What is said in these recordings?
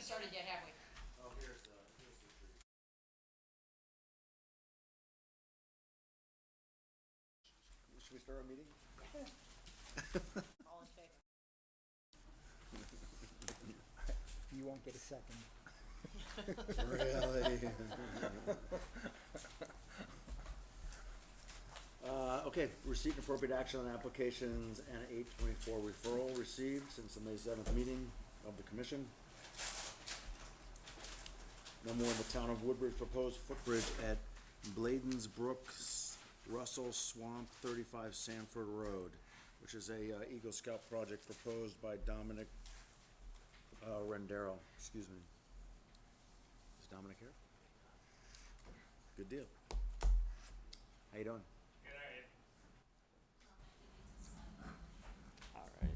started yet, have we? Oh, here's the tree. Should we start our meeting? All in favor? You won't get a second. Really? Okay, receipt and appropriate action on applications and 824 referral received since the May 7th meeting of the commission. Number one, the town of Woodbridge proposed footbridge at Bladen's Brook, Russell Swamp, 35 Sanford Road, which is a Eagle Scout project proposed by Dominic Rendero. Excuse me. Is Dominic here? Good deal. How you doing? Good, how are you? All right.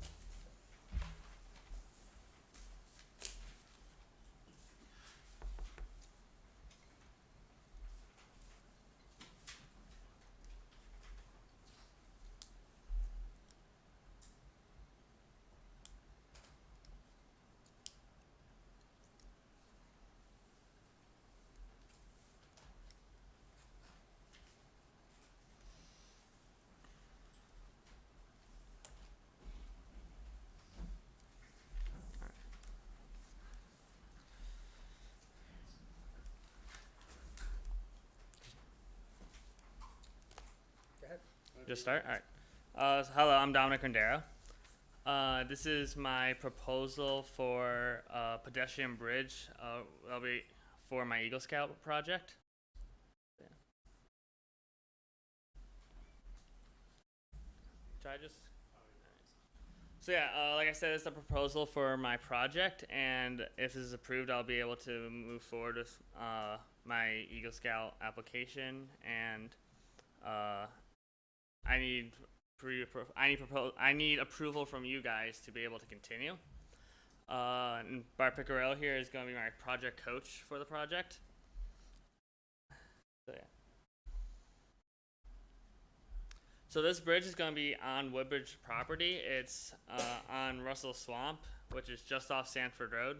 Go ahead. Just start? All right. Hello, I'm Dominic Rendero. This is my proposal for a pedestrian bridge. That'll be for my Eagle Scout project. Yeah. Try just. So yeah, like I said, it's a proposal for my project, and if this is approved, I'll be able to move forward with my Eagle Scout application, and I need approval from you guys to be able to continue. And Bart Picarello here is going to be my project coach for the project. So yeah. So this bridge is going to be on Woodbridge property. It's on Russell Swamp, which is just off Sanford Road.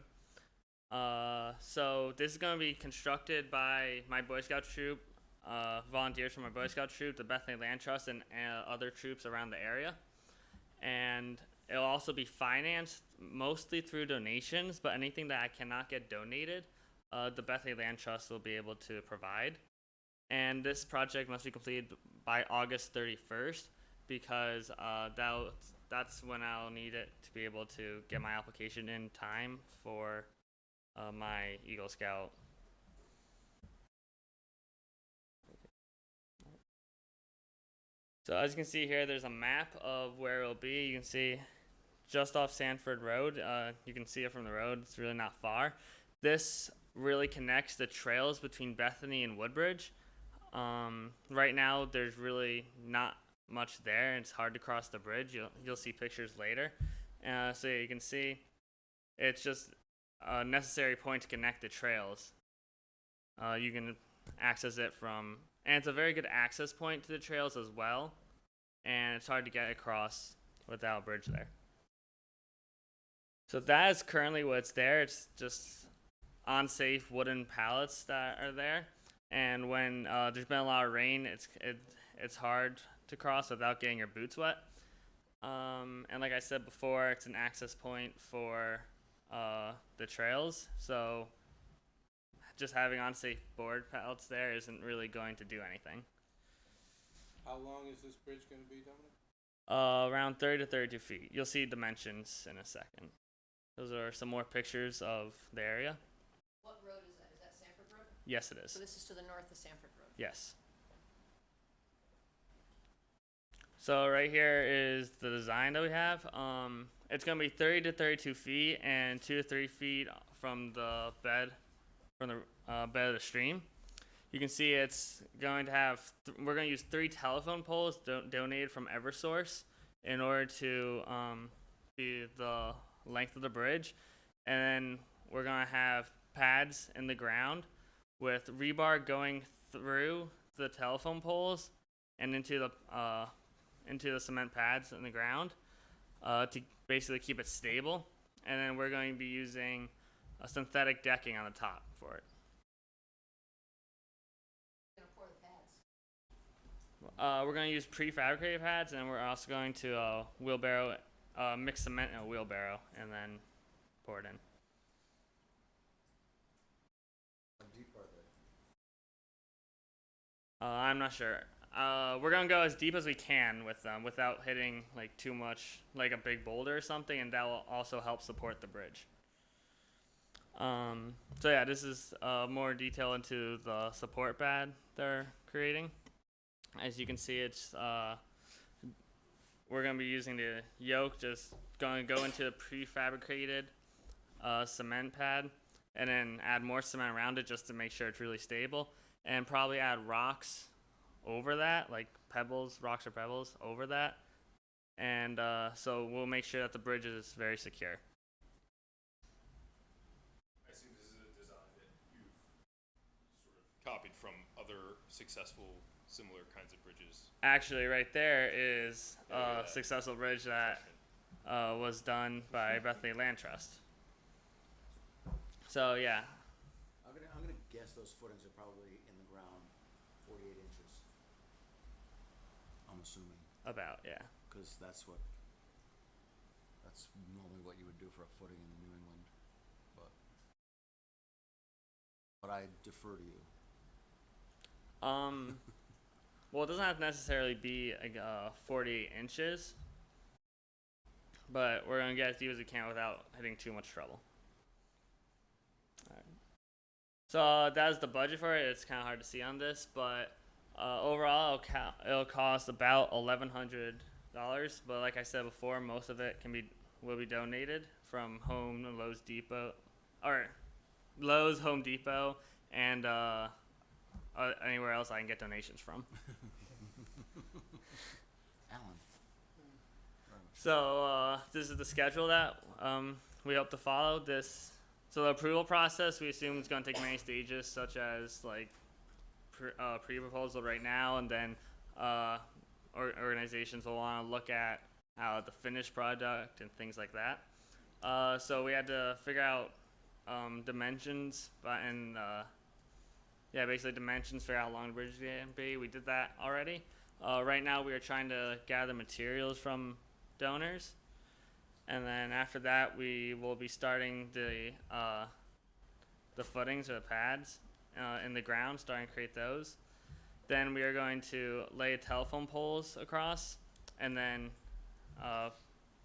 So this is going to be constructed by my Boy Scout troop, volunteers from my Boy Scout troop, the Bethany Land Trust, and other troops around the area. And it'll also be financed mostly through donations, but anything that I cannot get donated, the Bethany Land Trust will be able to provide. And this project must be completed by August 31st because that's when I'll need it to be able to get my application in time for my Eagle Scout. So as you can see here, there's a map of where it'll be. You can see just off Sanford Road. You can see it from the road. It's really not far. This really connects the trails between Bethany and Woodbridge. Right now, there's really not much there, and it's hard to cross the bridge. You'll see pictures later. So yeah, you can see it's just a necessary point to connect the trails. You can access it from, and it's a very good access point to the trails as well, and it's hard to get across without a bridge there. So that is currently what's there. It's just unsafe wooden pallets that are there. And when there's been a lot of rain, it's hard to cross without getting your boots wet. And like I said before, it's an access point for the trails. So just having unsafe board pallets there isn't really going to do anything. How long is this bridge going to be, Dominic? Around 30 to 32 feet. You'll see dimensions in a second. Those are some more pictures of the area. What road is that? Is that Sanford Road? Yes, it is. So this is to the north of Sanford Road. Yes. So right here is the design that we have. It's going to be 30 to 32 feet and 2 to 3 feet from the bed, bed of the stream. You can see it's going to have, we're going to use 3 telephone poles donated from Eversource in order to be the length of the bridge. And then we're going to have pads in the ground with rebar going through the telephone poles and into the cement pads in the ground to basically keep it stable. And then we're going to be using a synthetic decking on the top for it. Gonna pour the pads. We're going to use prefabricated pads, and we're also going to wheelbarrow, mix cement in a wheelbarrow, and then pour it in. How deep are they? I'm not sure. We're gonna go as deep as we can with them without hitting like too much, like a big boulder or something, and that will also help support the bridge. So yeah, this is more detail into the support pad they're creating. As you can see, it's we're gonna be using the yoke, just going to go into the prefabricated cement pad, and then add more cement around it just to make sure it's really stable, and probably add rocks over that, like pebbles, rocks or pebbles over that, and so we'll make sure that the bridge is very secure. I assume this is a design that you've sort of copied from other successful similar kinds of bridges. Actually, right there is Yeah, a successful bridge that was done by Bethany Land Trust. So yeah, I'm gonna guess those footings are probably in the ground 48 inches. I'm assuming, about yeah. because that's normally what you would do for a footing in New England, but I defer to you. Well, it doesn't have to necessarily be like 48 inches, but we're gonna get as deep as we can without hitting too much trouble. Alright. So that's the budget for it. It's kind of hard to see on this, but overall it'll cost about $1,100. But like I said before, most of it will be donated from Lowe's, Home Depot, and anywhere else I can get donations from. Alan. So this is the schedule that we hope to follow. So the approval process, we assume it's going to take many stages, such as like pre-proposal right now, and then organizations will want to look at the finished product and things like that. So we had to figure out dimensions, basically dimensions, figure out how long the bridge can be. We did that already. Right now we are trying to gather materials from donors, and then after that we will be starting the footings or the pads in the ground, starting to create those. Then we are going to lay telephone poles across, and then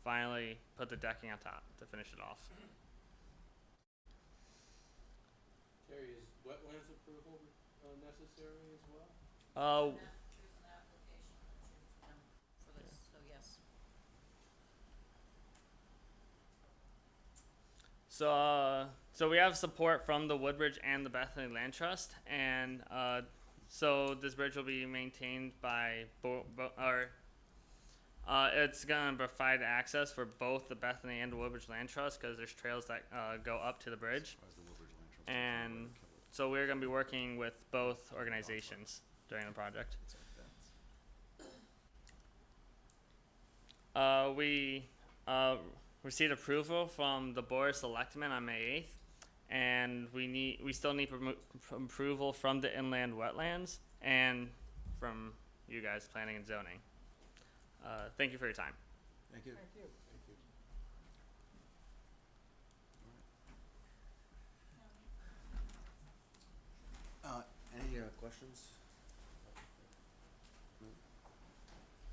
finally put the decking on top to finish it off. Terry, is wetlands approval necessary as well? Uh, There's an application that's in for this, so yes. So we have support from the Woodbridge and the Bethany Land Trust, and so this bridge will be maintained by it's gonna provide access for both the Bethany and the Woodbridge Land Trust, because there's trails that go up to the bridge, and so we're gonna be working with both organizations during the project. We received approval from the Board of Selectmen on May 8th, and we still need approval from the inland wetlands and from you guys, planning and zoning. Thank you for your time. Thank you. Thank you. Thank you. Any questions? Is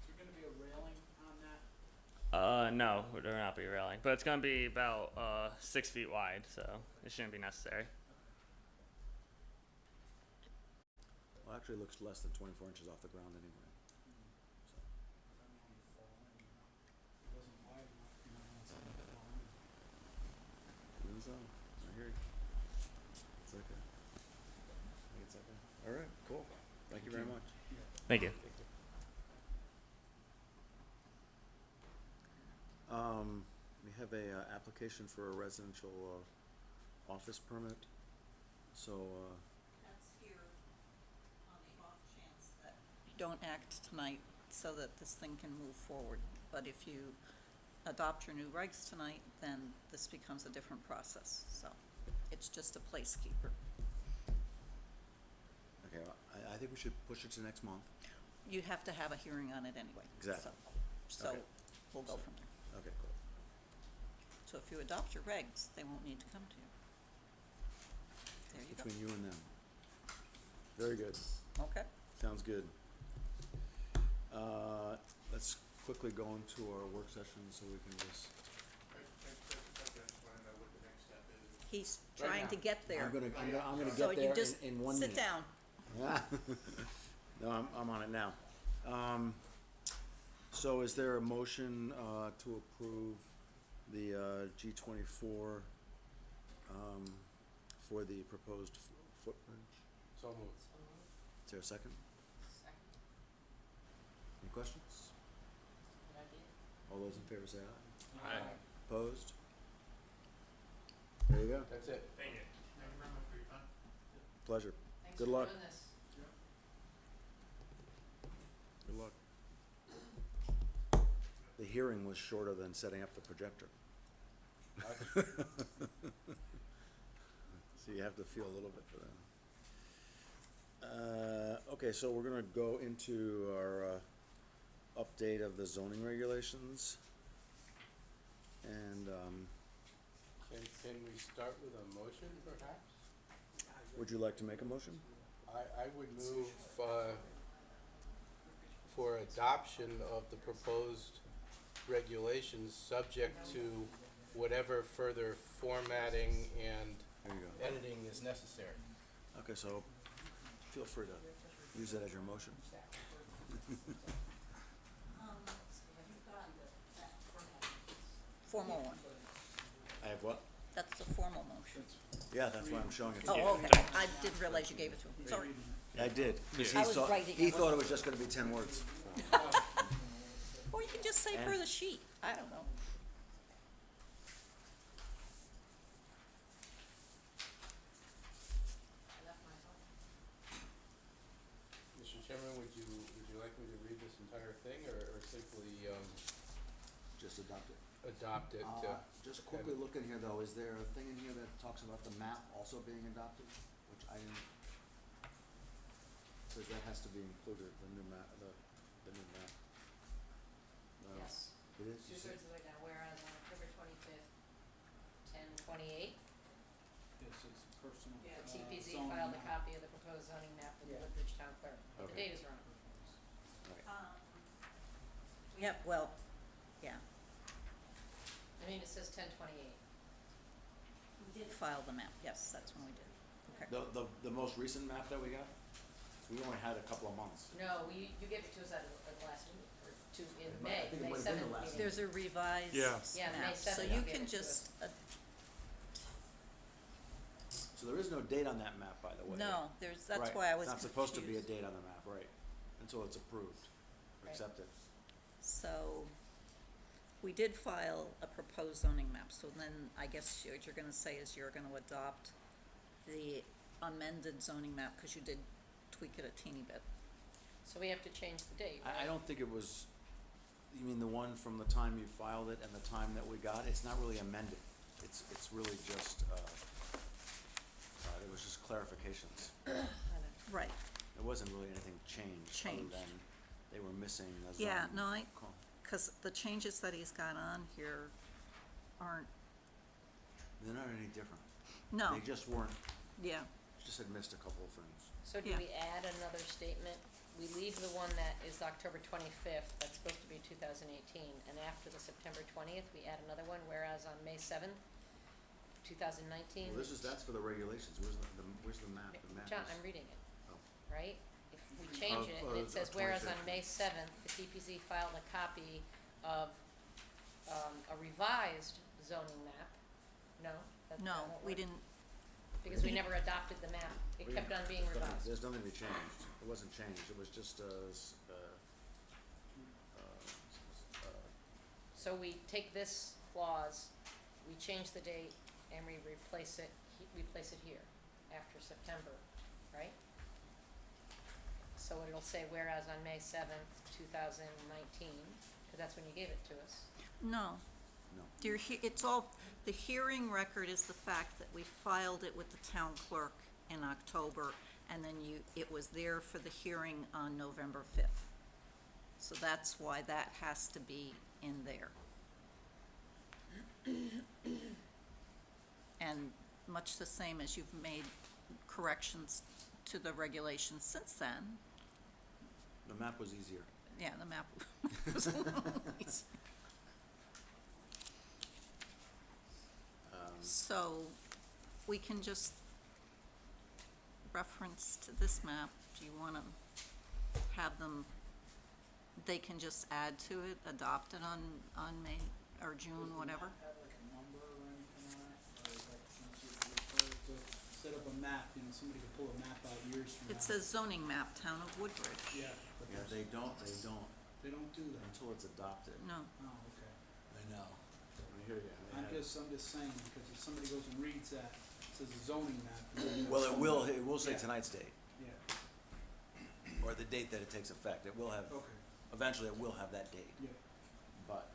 there gonna be a railing on that? No, there will not be railing, but it's gonna be about 6 feet wide, so it shouldn't be necessary. Well, actually, it looks less than 24 inches off the ground anyway. I don't want to fall in, you know. If it wasn't wide enough, you know, it's gonna fall in. I hear you. It's okay. I think it's okay. All right, cool. Thank you very much. Thank you. We have a application for a residential office permit. So That's here on the off chance that you don't act tonight so that this thing can move forward. But if you adopt your new regs tonight, then this becomes a different process, so. It's just a placekeeper. Okay, well, I think we should push it to next month. You have to have a hearing on it anyway. Exactly. So Okay. we'll go from there. Okay, cool. So if you adopt your regs, they won't need to come to you. There you go. Between you and them. Very good. Okay. Sounds good. Let's quickly go into our work session so we can just. He's Right trying now. to get there. I'm gonna So get you there just in 1 minute. sit down. No, I'm on it now. So is there a motion, to approve the, G24, for the proposed footbridge? So moved. Is there a second? Second. Any questions? Good idea. All those in favor say aye. Aye. Opposed? There you go. That's it. Thank you. Thank you very much for your time. Pleasure. Thanks Good for luck. doing this. Good luck. The hearing was shorter than setting up the projector. So you have to feel a little bit for that. Okay, so we're gonna go into our, update of the zoning regulations. And, Can we start with a motion perhaps? would you like to make a motion? I would move, for adoption of the proposed regulations, subject to whatever further formatting and There you go. editing is necessary. Okay, so feel free to use that as your motion. Formal one. I have what? That's the formal motion. Yeah, that's why I'm showing it to you. Oh, okay. I didn't realize you gave it to him. Sorry. I did, 'cause I was writing he it. thought it was just gonna be 10 words. Or you can just say And- for the sheet. I don't know. I left my phone. Mr. Chairman, would you like me to read this entire thing or simply, Just adopt it. adopt it? Just quickly look in here though, is there a thing in here that talks about the map also being adopted? Which I didn't, says that has to be included, the new map, the new map. No. Yes. It is? You see- 2/3 of the way down, whereas on October 25th, 10/28, This is personal. the TPZ zoning filed a map. copy of the proposed zoning map with the Yeah. Woodbridge Town Clerk. But the Okay. date is wrong. Yep, well, yeah. I mean, it says 10/28. We did file the map. Yes, that's when we did. Okay. The most recent map that we got, we only had a couple of months. No, you gave it to us at the last meeting, or in It might- I May, think it May might have been the 7th last meeting. There's a revised Yeah. Yeah, May map, so 7th you you gave can it to just, So there is no date on that map, by the way. no, that's Right. why I was It's not supposed to be a confused. date on the map, right, until it's approved, or Right. accepted. So, we did file a proposed zoning map, so then I guess what you're gonna say is you're gonna adopt the amended zoning map, cause you did tweak it a teeny bit. So we have to change the date, right? I don't think it was, you mean the one from the time you filed it and the time that we got, it's not really amended. It's really just, it was just clarifications. Right, There wasn't really anything changed, other Changed. than they were missing the zoning. yeah, no, call. cause the changes that he's got on here aren't, They're not any different. no, They just weren't, yeah, just had missed a couple of things. So do Yeah. we add another statement? We leave the one that is October 25th, that's supposed to be 2018, and after the September 20th, we add another one, whereas on May 7th, 2019. Well, that's for the regulations, where's the map? The map John, is- I'm reading it, Oh. right? If we change it, and it says, whereas on 25th. May 7th, the TPZ filed a copy of a revised zoning map. No? That no, won't we work? didn't, Because we never adopted the map. It kept on being revised. There's nothing to be changed. It wasn't changed. It was just, So we take this clause, we change the date, and we replace it here after September, right? So it'll say whereas on May 7th, 2019, because that's when you gave it to us. no, No. It's all, the hearing record is the fact that we filed it with the town clerk in October, and then it was there for the hearing on November 5th. So that's why that has to be in there. And much the same as you've made corrections to the regulations since then. The map was easier. Yeah, the map was a little easier. So, we can just reference to this map. Do you wanna have them, they can just add to it, adopt it on May or June, whatever? Does the map have like a number or anything on it, or is that some sort of refer to, set up a map, you know, somebody could pull a map out years from now? It says zoning map, Town of Woodbridge. Yeah, but Yeah, there's- they don't they don't do that. until it's adopted. No, Oh, okay. I know. I hear you. I'm just saying, because if somebody goes and reads that, it says a zoning map. and then you Well, have it will say Yeah. tonight's date, Yeah, or the date that it takes effect. It will have, okay, eventually it will have that date, yeah. but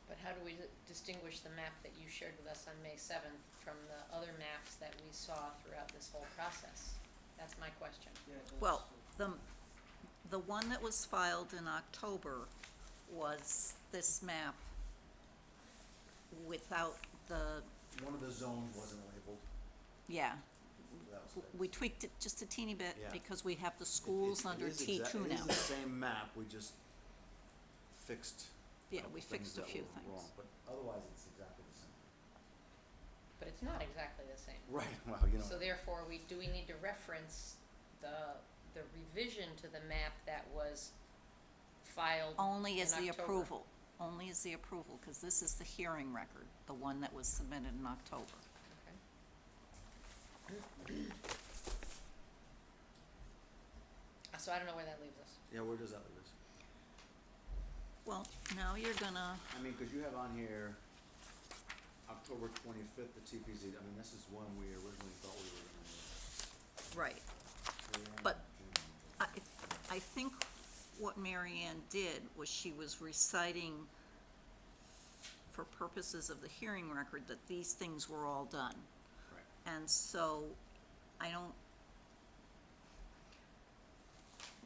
But how do we distinguish the map that you shared with us on May 7th from the other maps that we saw throughout this whole process? That's my question. Yeah, well, the one that was filed in October was this map without the, one of the zones wasn't labeled. yeah. That was fixed. We tweaked it just a teeny bit Yeah. because we have the schools It under is T2 It now. is the same map, we just fixed. Yeah, couple we things fixed a that few were things. wrong, but otherwise it's exactly the same. But it's not exactly the same. Right, well, you know. So therefore, do we need to reference the revision to the map that was filed Only as in the October? approval, only as the approval, because this is the hearing record, the one that was submitted in October. Okay. So I don't know where that leaves us. Yeah, where does that leave us? Well, now you're gonna, I mean, cause you have on here October 25th, the TPZ, I mean, this is one we originally thought we were gonna right, But- I think what Mary Ann did was she was reciting for purposes of the hearing record that these things were all done. Right. And so, I don't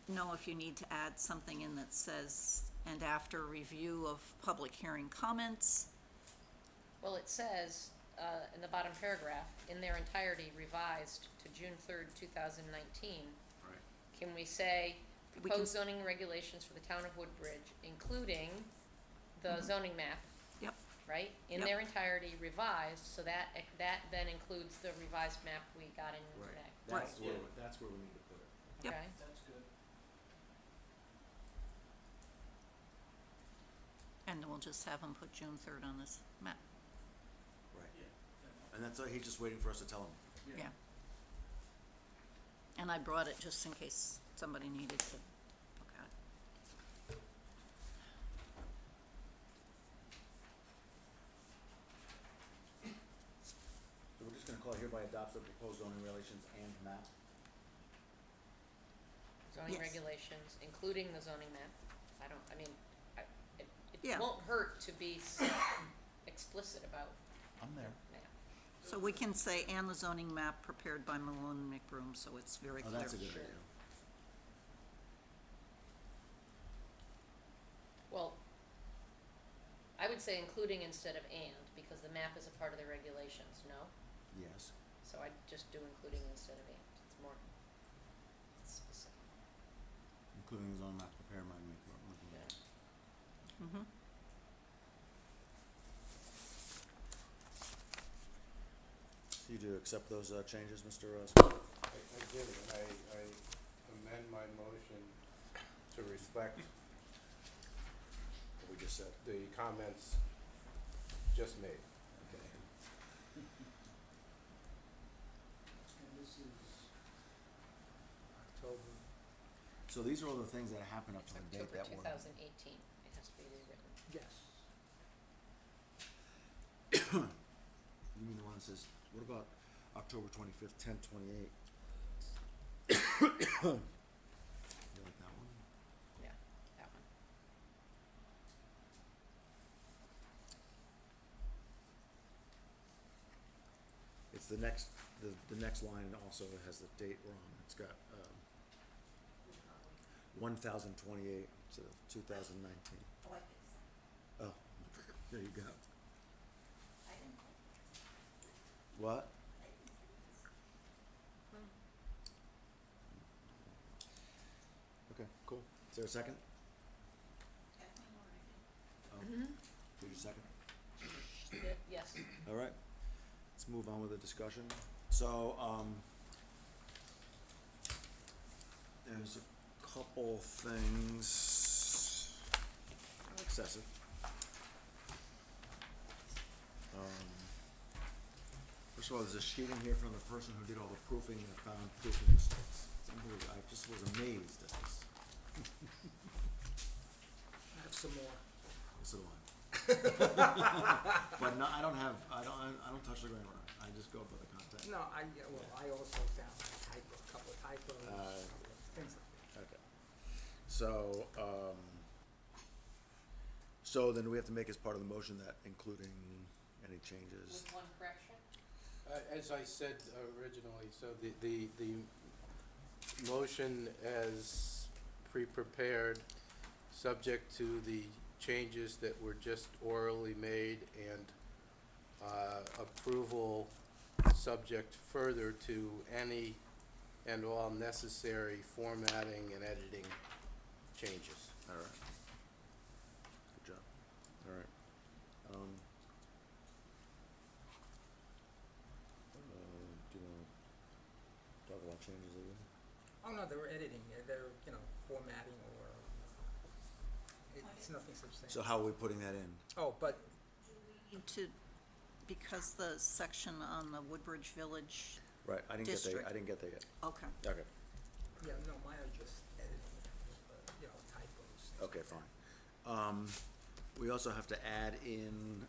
know if you need to add something in that says, and after review of public hearing comments, Well, it says, in the bottom paragraph, in their entirety revised to June 3rd, 2019. Right. Can we say We can- proposed zoning regulations for the town of Woodbridge, including the zoning map, yep, right? In Yep. their entirety revised, so that then includes the revised map we got in Right. today, That's where we need to put it. Yep. okay? That's good. and we'll just have them put June 3rd on this map, Right. Yeah, And that's, he's just waiting for us to tell him. yeah. And I brought it just in case somebody needed to look at it. So we're just gonna call it hereby adopts the proposed zoning regulations and map. Zoning Yes. regulations, including the zoning map. It Yeah. won't hurt to be explicit about I'm there. map. So we can say, and the zoning map prepared by Malone and McBroom, so it's very Oh, clear. that's a good Sure. idea. Well, I would say including instead of and, because the map is a part of the regulations, no? Yes. So I'd just do including instead of and, it's more specific. Including his own map prepared by me. Yeah. Mm-hmm. You do accept those changes, Mr. I did, and I amend my motion to reflect What we just said. the comments just made. Okay. and this is October. So these are all the things that happened up It's to the date October that were. 2018, it has to be rewritten. Yes. You mean the one that says, what about October 25th, 10/28? You like that one? Yeah, that one. the next line also has the date wrong. It's got, 1028 instead of 2019. Oh, I fixed that. Oh, there you go. I didn't. What? Okay, cool. Is there a second? Kathleen already did. Oh, did you second? Yes. All right. Let's move on with the discussion. So, there's a couple things, not excessive. First of all, there's a sheet in here from the person who did all the proofing and found proofing mistakes. It's unbelievable. I just was amazed at this. I have some more. So do I. But no, I don't touch the grammar. I just go by the content. No, I also found a couple of typos, things like that. Okay. So, so then we have to make as part of the motion that including any changes. With one correction? As I said originally, so the motion as pre-prepared, subject to the changes that were just orally made and approval subject further to any and all necessary formatting and editing changes. All right. Good job. All right. Do you want to talk about changes again? Oh, no, they were editing, they're, formatting or, it's nothing substantial. So how are we putting that in? Oh, but, Because the section on the Woodbridge Village, Right, I didn't get there, District. I didn't get there yet. okay. Okay, yeah, no, mine are just editing, typos. okay, fine. We also have to add in,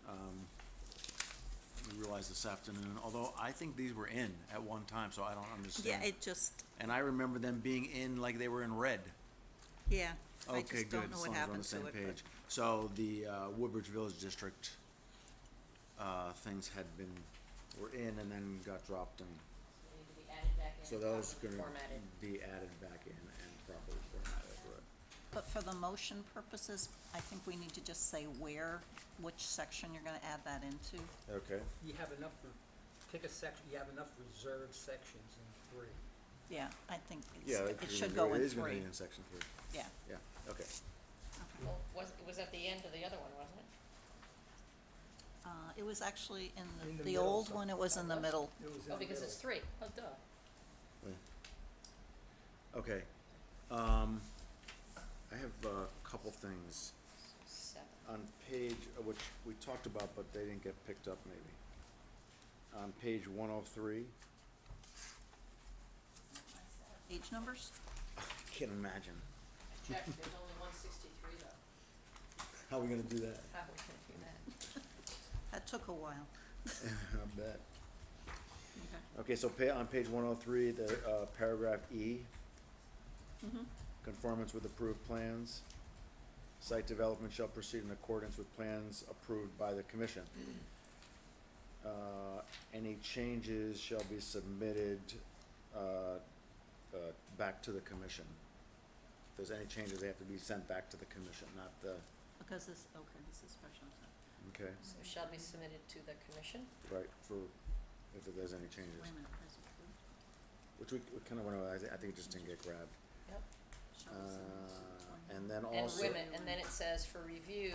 we realized this afternoon, although I think these were in at one time, so I don't understand. Yeah, it just, And I remember them being in like they were in red. yeah, I Okay, just good, don't know as what long as we're on happened the same to it, page. So the Woodbridge Village District things were in and then got dropped, and They need to be added back in. so those properly gonna formatted. be added back in and properly formatted, right? But for the motion purposes, I think we need to just say which section you're gonna add that into. Okay, You have enough, pick a section, you have enough reserved sections in 3. Yeah, I think yeah, it should go in It is gonna 3, be in section 3, yeah. yeah, okay. Well, it was at the end of the other one, wasn't it? It was actually In in the the middle, old so- one, it was in the was? middle. It was in Oh, the because it's middle. 3. Oh, duh. Okay, I have a couple things 7. on page, which we talked about, but they didn't get picked up maybe. On page 103, Page numbers? I can't imagine. I checked, there's only 163 though. How are we gonna do that? How are we gonna do that? That took a while. I bet. Okay. Okay, so on page 103, the paragraph E, Mhm. conformance with approved plans. Site development shall proceed in accordance with plans approved by the commission. Any changes shall be submitted back to the commission. If there's any changes, they have to be sent back to the commission, not the, Because this is special. okay, So shall be submitted to the commission? right, for, if there's any changes. Wait a minute, as approved. Which we kinda went over, I think it just didn't get grabbed. Yep. Shall be submitted to the plan. And then And also. wait a minute, and then it says for review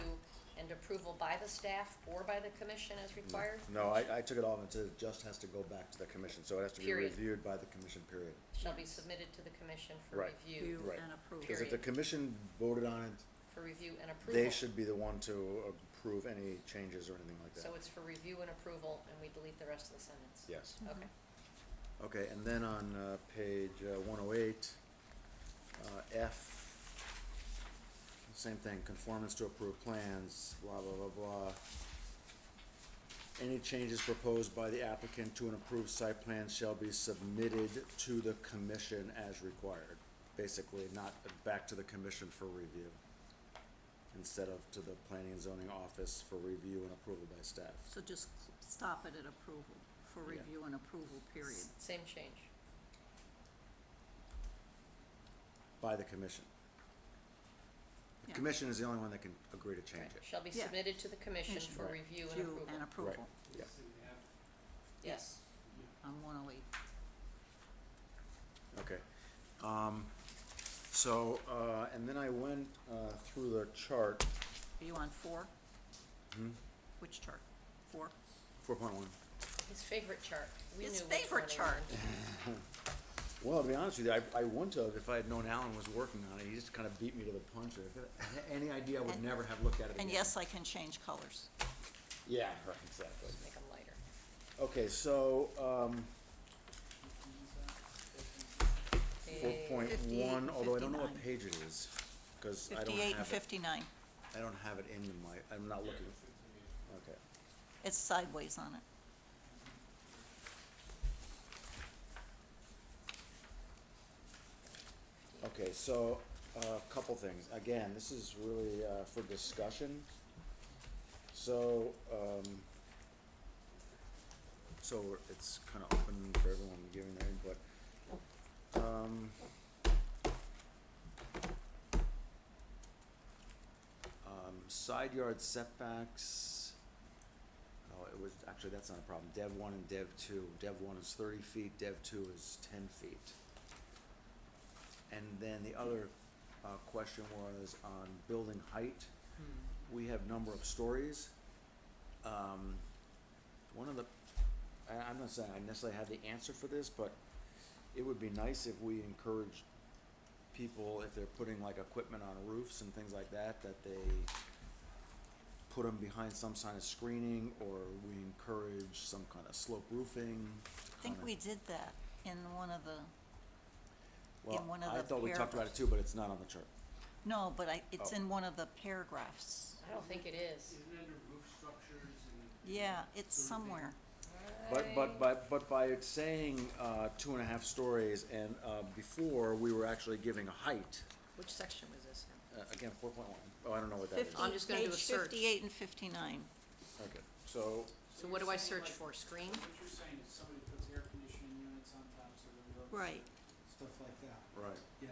and approval by the staff or by the commission as required? No, I took it off and said it just has to go back to the commission, so it has to be Period. reviewed by the commission, period. Shall be submitted to the commission for Right. review, Review Right. and approve. Because if the Period. commission voted on it, for review and approval. they should be the one to approve any changes or anything like that. So it's for review and approval, and we delete the rest of the sentence? Yes. Okay. Okay, and then on page 108, F, same thing, conformance to approved plans, blah, blah, blah, blah. Any changes proposed by the applicant to an approved site plan shall be submitted to the commission as required. Basically, not back to the commission for review, instead of to the planning and zoning office for review and approval by staff. So just stop it at approval. for Yeah. review and approval, period. Same change. By the commission. The Yeah. commission is the only one that can agree to change Right. it. Shall be Yeah. submitted to the commission Commission. for Right. review and Review approval. and approval Right, yeah. It's in F. Yes. on 108. Okay. And then I went, through the chart, Are you on 4? hmm, Which chart? 4? 4.1. His favorite chart. We His knew which favorite one he chart. wanted. Well, to be honest with you, I wouldn't have, if I had known Alan was working on it, he just kind of beat me to the punch. If I had any idea, I would And- never have looked at it again. And yes, I can change colors. Yeah, right, exactly. Make them lighter. Okay, so, Page- 4.1, although I don't know what 58 page it is, because I don't 58 and have it. 59. I don't have it in my, I'm not looking. Okay. It's sideways on it. Okay, so, a couple things. Again, this is really, for discussion. So, it's kind of open for everyone giving their input. Side yard setbacks, oh, it was, actually, that's not a problem. Dev 1 and Dev 2. Dev 1 is 30 feet, Dev 2 is 10 feet. And then the other question was on building height. We have number of stories. One of the, I'm not saying I necessarily have the answer for this, but it would be nice if we encouraged people, if they're putting like equipment on roofs and things like that, that they put them behind some kind of screening, or we encourage some kind of slope roofing. I think we did that in one of the, Well, in one of I the thought we talked about it paragraphs. too, but it's not on the chart. no, but it's Oh. in one of the paragraphs. I don't think it is. Isn't it under roof structures and? Yeah, it's sort of thing? somewhere. But by it saying 2.5 stories, and before we were actually giving a height. Which section was this in? Again, 4.1. Oh, I don't know what that is. 50 I'm just gonna do a search. Page 58 and 59. Okay, so So what do I search for? Screen? What you're saying is somebody puts air conditioning units on tops of the roofs. Right. Stuff like that, right. yeah,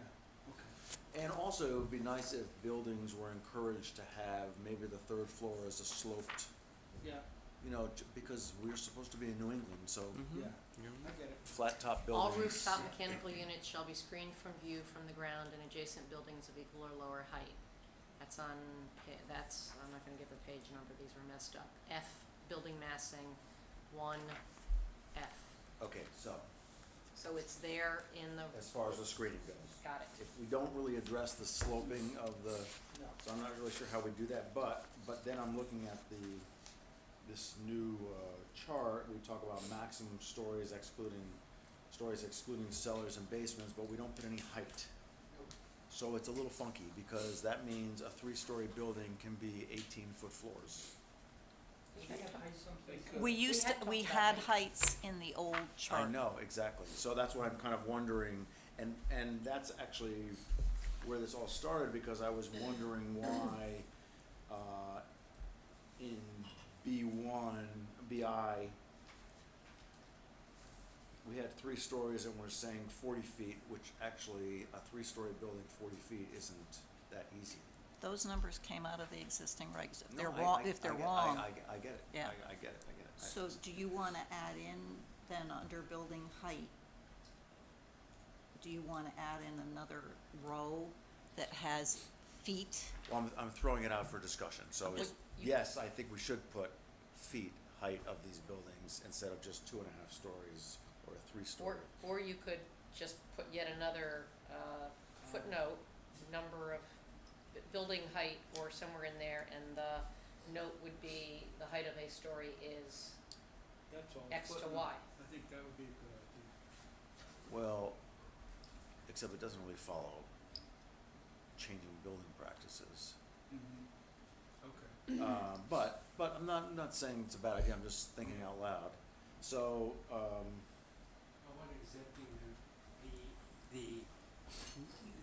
okay. And also, it would be nice if buildings were encouraged to have maybe the third floor as a sloped, Yeah, because we're supposed to be in New England, so yeah, I get it. flat top All buildings. rooftop mechanical units shall be screened from view from the ground and adjacent buildings of equal or lower height. That's on, I'm not gonna give the page number, these were messed up. F, building massing, 1F. Okay, so So it's there in the, as far as the screening goes, got it. if we don't really address the sloping of the, No. so I'm not really sure how we do that, but then I'm looking at this new chart. We talk about maximum stories excluding cellars and basements, but we don't put any height. So it's a little funky, because that means a 3-story building can be 18-foot floors. They could. We used had to, talked we about had height. heights in the old chart. I know, exactly. So that's what I'm kind of wondering, and that's actually where this all started, because I was wondering why, in B1, BI, we had 3 stories and we're saying 40 feet, which actually, a 3-story building, 40 feet isn't that easy. Those numbers came out of the existing regs. If they're No, wrong, I if they're get- wrong. I get it. Yeah. I get it. So do you wanna add in, then under building height, do you wanna add in another row that has feet? Well, I'm throwing it out for discussion, so Well, you- yes, I think we should put feet height of these buildings instead of just 2.5 stories or a 3-story. Or you could just put yet another footnote, number of building height or somewhere in there, and the note would be the height of a story is That's all. X to Footnote. Y. I think that would be a good idea. Well, except it doesn't really follow changing building practices. Okay. But I'm not saying it's a bad idea, I'm just thinking out loud. So, How about exempting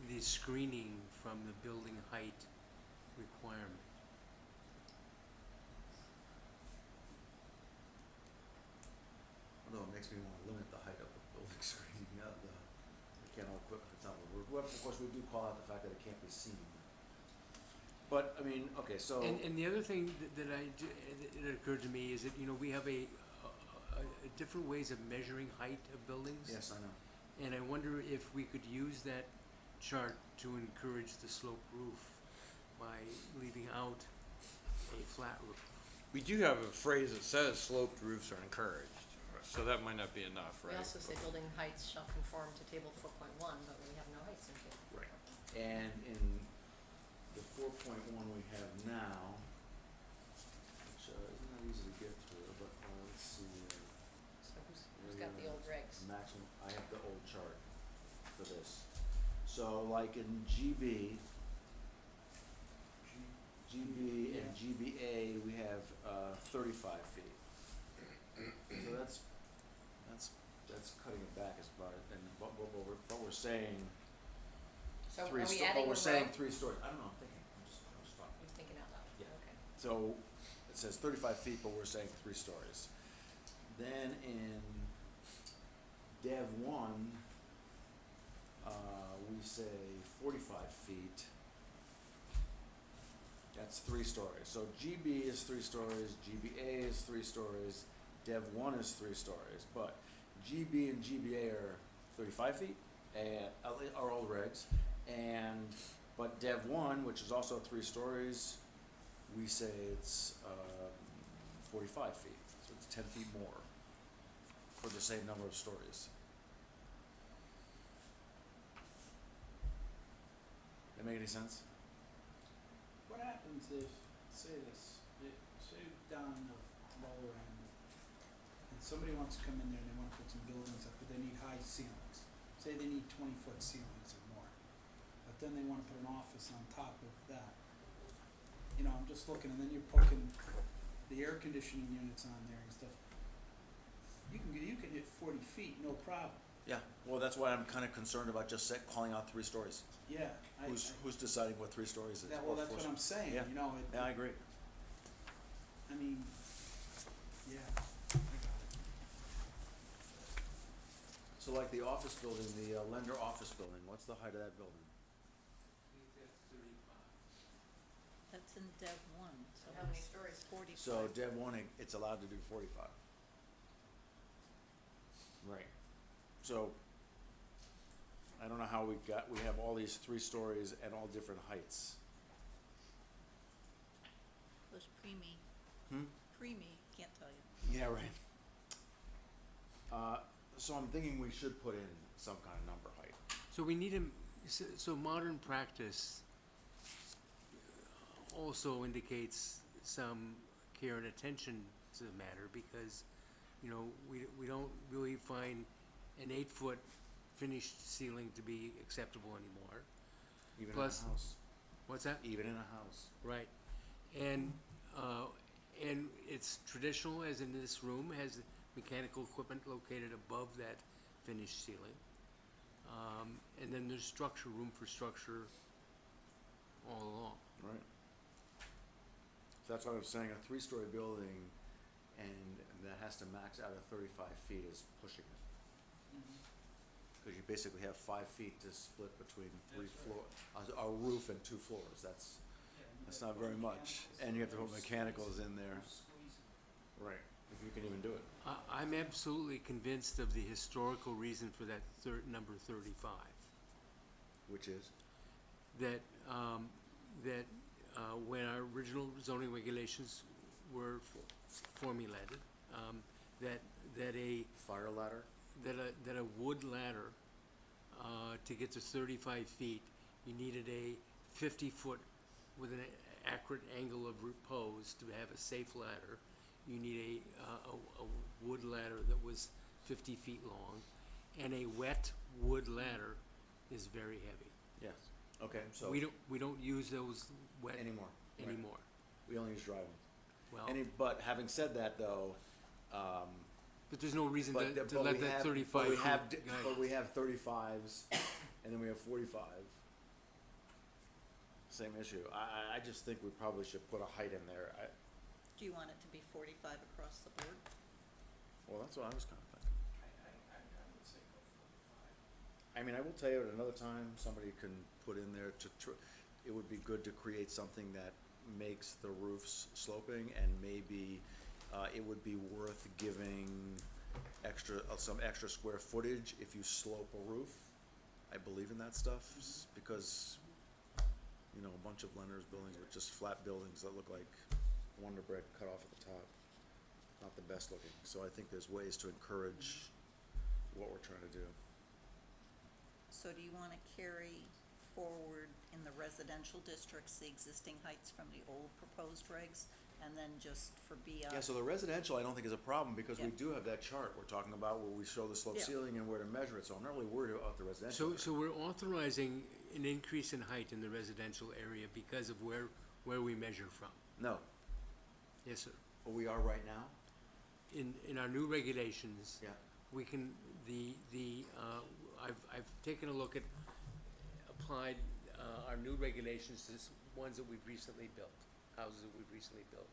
the screening from the building height requirement? the call out the fact that it can't be seen. But, I mean, okay, so. And the other thing that occurred to me is that, you know, we have a different ways of measuring height of buildings. Yes, I know. And I wonder if we could use that chart to encourage the sloped roof by leaving out a flat roof. We do have a phrase that says sloped roofs are encouraged, so that might not be enough, We right? also say building heights shall conform to table 4.1, but we have no heights in table. Right. And in the 4.1 we have now, which isn't that easy to get through, but let's see. So who's got the old regs? Maximum, I have the old chart for this. So like in GB and GBA, we have 35 feet. So that's cutting it back as far, and what we're saying. So are we adding a But we're saying row? 3 stories. I don't know, I'm just talking. You're thinking out loud. Yeah. Okay. So it says 35 feet, but we're saying 3 stories. Then in Dev 1, we say 45 feet. That's 3 stories. So GB is 3 stories, GBA is 3 stories, Dev 1 is 3 stories. But GB and GBA are 35 feet, and are all regs. But Dev 1, which is also 3 stories, we say it's 45 feet. So it's 10 feet more for the same number of stories. That make any sense? What happens if, say down the lower end, and somebody wants to come in there and they wanna put some buildings up, but they need high ceilings. Say they need 20-foot ceilings or more, but then they wanna put an office on top of that. You know, I'm just looking, and then you're poking the air conditioning units on there and stuff. You can hit 40 feet, no problem. Yeah. Well, that's why I'm kind of concerned about just calling out 3 stories. Yeah, Who's deciding what 3 stories is? well, or that's 4 what I'm saying, Yeah. you know, Yeah, I agree. I mean, yeah, I got it. So like the office building, the lender office building, what's the height of that building? I think that's 35. That's in Dev 1, so How many it's stories? 45. So Dev 1, it's allowed to do 45. Right. So I don't know how we have all these 3 stories and all different heights. Those preemie, Hmm? can't tell you. Yeah, right. So I'm thinking we should put in some kind of number height. So we need so modern practice also indicates some care and attention to the matter, because, you know, we don't really find an 8-foot finished ceiling to be acceptable anymore. Even Plus- in a house. What's that? Even in a house. Right. And it's traditional, as in this room, has mechanical equipment located above that finished ceiling. And then there's room for structure all along. Right. So that's what I was saying, a 3-story building, and that has to max out at 35 feet is pushing it. Because you basically have 5 feet to split between 3 floors, a roof and 2 floors, that's not very much. And you have to put mechanicals in there. Right. If you can even do it. I'm absolutely convinced of the historical reason for that number 35. Which is? That when our original zoning regulations were formulated, that a Fire ladder? that a wood ladder to get to 35 feet, you needed a 50-foot with an accurate angle of repose to have a safe ladder. You need a wood ladder that was 50 feet long, and a wet wood ladder is very heavy. Yes. Okay, so. We don't use those wet Anymore. Right. anymore. We only use dry ones. Well, But having said that though, but there's no reason but to let that 35 but we foot have, guide. but we have 35s, and then we have 45. Same issue. I just think we probably should put a height in there. Do you want it to be 45 across the board? Well, that's what I was kind of thinking. I would say go 45. I mean, I will tell you at another time, somebody can put in there it would be good to create something that makes the roofs sloping, and maybe, it would be worth giving some extra square footage if you slope a roof. I believe in that stuff, because, you know, a bunch of Leonard's buildings were just flat buildings that look like Wonder Bread cut off at the top. Not the best looking, so I think there's ways to encourage what we're trying to do. So do you wanna carry forward in the residential districts, the existing heights from the old proposed regs, and then just for BI? Yeah, so the residential I don't think is a problem, because we Yeah. do have that chart we're talking about where we show the slope Yeah. ceiling and where to measure it, so I'm not really worried about the residential. So we're authorizing an increase in height in the residential area because of where we measure from. No, Yes, sir. but we are right now? In our new regulations, Yeah. we can, I've taken a look at, applied, our new regulations to ones that we've recently built, houses that we've recently built.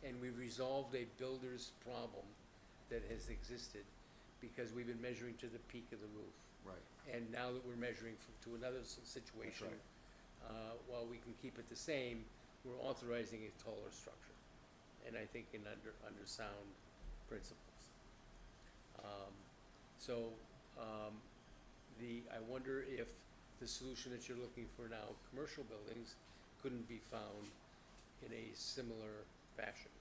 And we've resolved a builder's problem that has existed because we've been measuring to the peak of the roof. Right. And now that we're measuring to another situation, while we can keep it the same, we're authorizing a taller structure. And I think under sound principles. I wonder if the solution that you're looking for now, commercial buildings, couldn't be found in a similar fashion.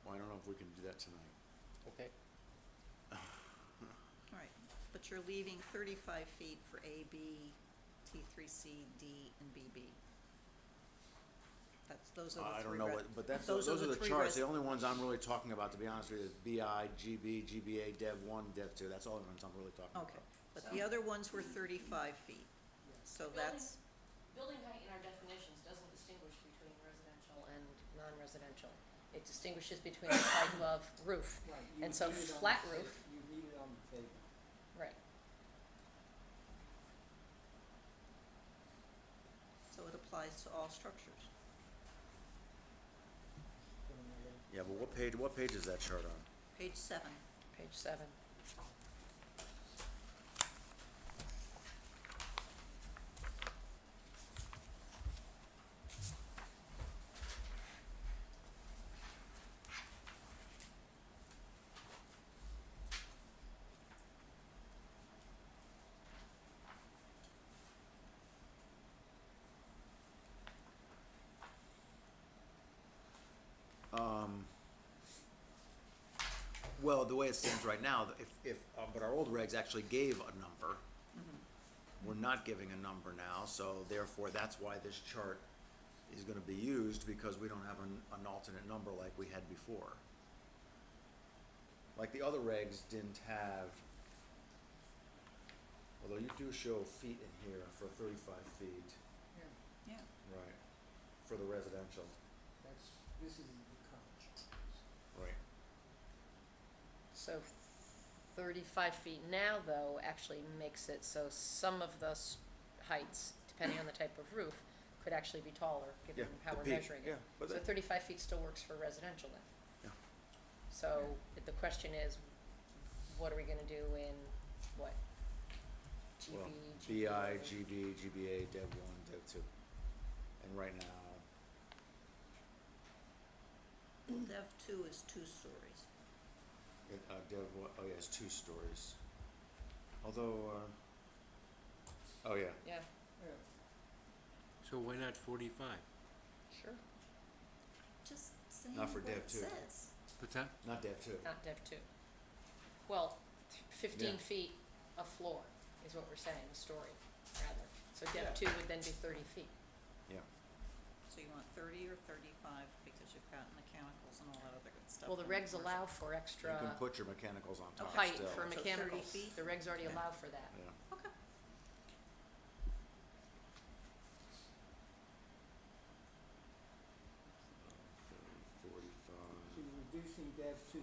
Well, I don't know if we can do that tonight. Okay? Right, but you're leaving 35 feet for A, B, T3C, D, and BB. Those are the three. I don't know what, but those are those are the the three charts, the res- only ones I'm really talking about, to be honest with you, is BI, GB, GBA, Dev 1, Dev 2, that's all the ones I'm really talking about. Okay, but the other ones were 35 feet, so that's, Building height in our definitions doesn't distinguish between residential and non-residential. It distinguishes between the type of roof. Right, And you so need it on the flat ta- roof- You need it on the table. Right. so it applies to all structures. Yeah, but what page is that chart on? Page 7. Page 7. Well, the way it stands right now, but our old regs actually gave a number. We're not giving a number now, so therefore that's why this chart is gonna be used, because we don't have an alternate number like we had before. Like the other regs didn't have, although you do show feet in here for 35 feet, Yeah, right, for the residential, This is the current. right. So 35 feet now, though, actually makes it so some of the heights, depending on the type of roof, could actually be taller, given Yeah, how the we're peak, measuring yeah, it. but So that- 35 feet still works for residential then. Yeah. So the question is, what are we gonna do in, what? GB, Well, GB, BI, GB, GBA, Dev 1, Dev 2. And right now, Dev 2 is 2 stories. Dev 1, oh yeah, it's 2 stories. Although, oh yeah, Yeah, So why not 45? sure, Just saying Not for what Dev it 2. says. What's that? not Dev 2. not Dev 2. Well, 15 Yeah. feet of floor is what we're saying, a story, rather. So Dev Yeah. 2 would then be 30 feet. Yeah. So you want 30 or 35, because you've got mechanicals and all that other good stuff. Well, the in regs commercial. allow for You extra can put your mechanicals on top height still. for So 30 mechanicals. feet? The regs already Yeah. allow for that. Yeah. Okay. So 45. you're reducing Dev 2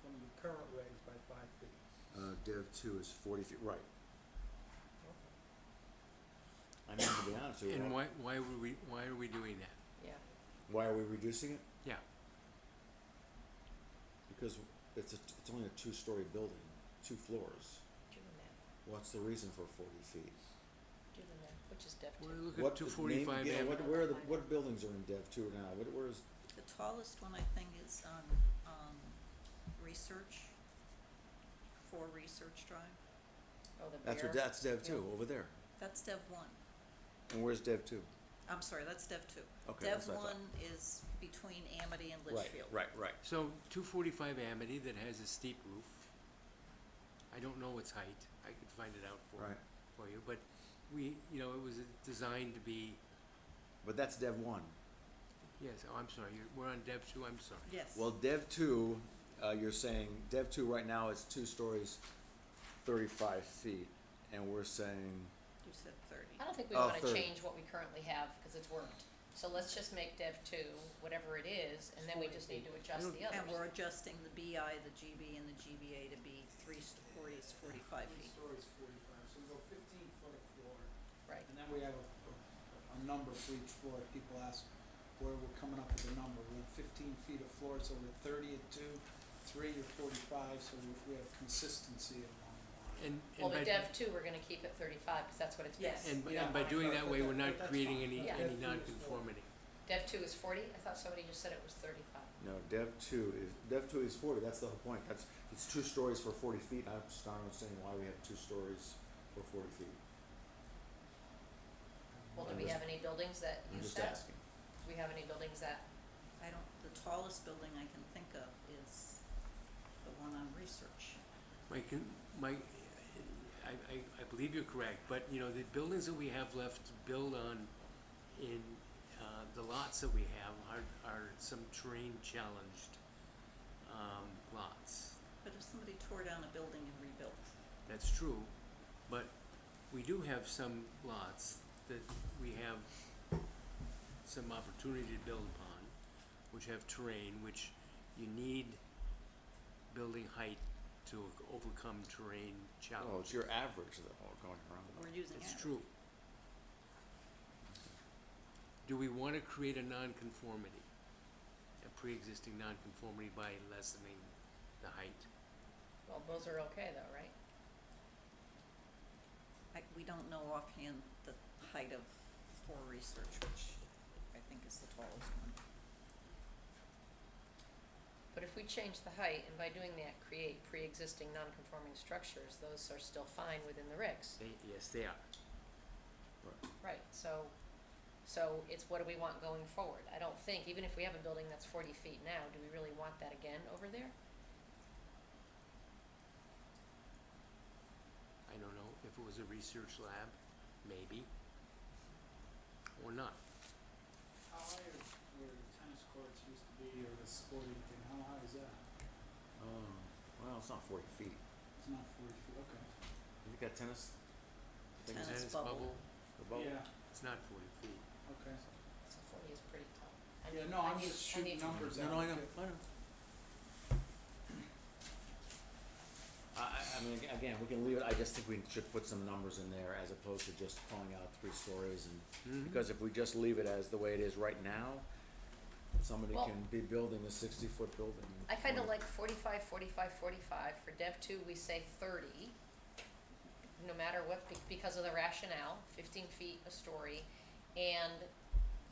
from the current regs by 5 feet. Dev 2 is 40 feet, right. I mean, to be honest with you, And why are we doing that? Yeah. why are we reducing it? Yeah. Because it's only a two-story building, 2 floors. Do the math, What's the reason for 40 feet? do the math, which is Dev Well, two. look What at the 245 name- yeah, Avenue. what buildings are in Dev 2 now? Where is, The tallest one, I think, is on, Research, 4 Research Drive. Oh, the that's bear. that's Dev 2, Yeah. over there. That's Dev 1. And where's Dev 2? I'm sorry, that's Dev 2. Okay, Dev that's what I thought. 1 is between Amity and Right, Litchfield. right. So 245 Amity that has a steep roof. I don't know its height. I could find it out Right. for you, but it was designed to be. But that's Dev 1. Yes. Oh, I'm sorry. We're on Dev 2. I'm sorry. Yes. Well, Dev 2, you're saying Dev 2 right now is 2 stories, 35 feet, and we're saying, You said 30. I don't think we Oh, wanna 30. change what we currently have, cause it's worked. So let's just make Dev two, whatever it is, and then we just need to adjust the others. And we're adjusting the BI, the GB, and the GBA to be 3 stories, 45 Three feet. stories, 45, so we go 15 foot of floor. Right. And then we have a number for each floor. People ask where we're coming up with a number. We have 15 feet of floor, so we're 30 at 2, 3 or 45, so we have consistency along the line. Well, by, with Dev two, we're gonna keep it 35, cause that's what it's been. Yes. and Yeah, by doing but that way, we're not that's creating fine. any Yeah. any Dev 2 is nonconformity. Dev two is 40? I thought somebody just said it was 35. no, Dev 2 is 40, that's the whole point. It's 2 stories for 40 feet, and I'm just not understanding why we have 2 stories for 40 feet. Well, do we have any buildings that I'm use just that? asking. Do we have any buildings that, The tallest building I can think of is the one on Research. I believe you're correct, but the buildings that we have left to build on in the lots that we have are some terrain challenged lots. But if somebody tore down a building and rebuilt, That's true, but we do have some lots that we have some opportunity to build upon, which have terrain, which you need building height to overcome terrain Oh, challenge. it's your average that all going around. we're using It's average. true. Do we want to create a nonconformity, a pre-existing nonconformity by lessening the height? well, those are okay though, right? We don't know offhand the height of 4 Research, which I think is the tallest one. But if we change the height, and by doing that, create pre-existing non-conforming structures, those are still fine within the regs. Yes, they are. Right, so it's what do we want going forward? I don't think, even if we have a building that's 40 feet now, do we really want that again over there? I don't know, if it was a research lab, maybe, or not. How high are where the tennis courts used to be, or the sporting thing, how high is that? Oh, well, it's not 40 feet. It's not 40 feet, okay. Have you got tennis? things? Tennis bubble. The bubble? Yeah, It's not 40 feet. okay. So 40 is pretty tall. I Yeah, need- no, I I'm need- just I need- shooting numbers No, out. no, I know, Okay. I know. I mean, again, we can leave it, I just think we should put some numbers in there as opposed to just calling out 3 stories and, because if we just leave it as the way it is right now, somebody Well- can be building a 60-foot building. I kinda like 45, 45, 45. For Dev two, we say 30. No matter what, because of the rationale, 15 feet a story. And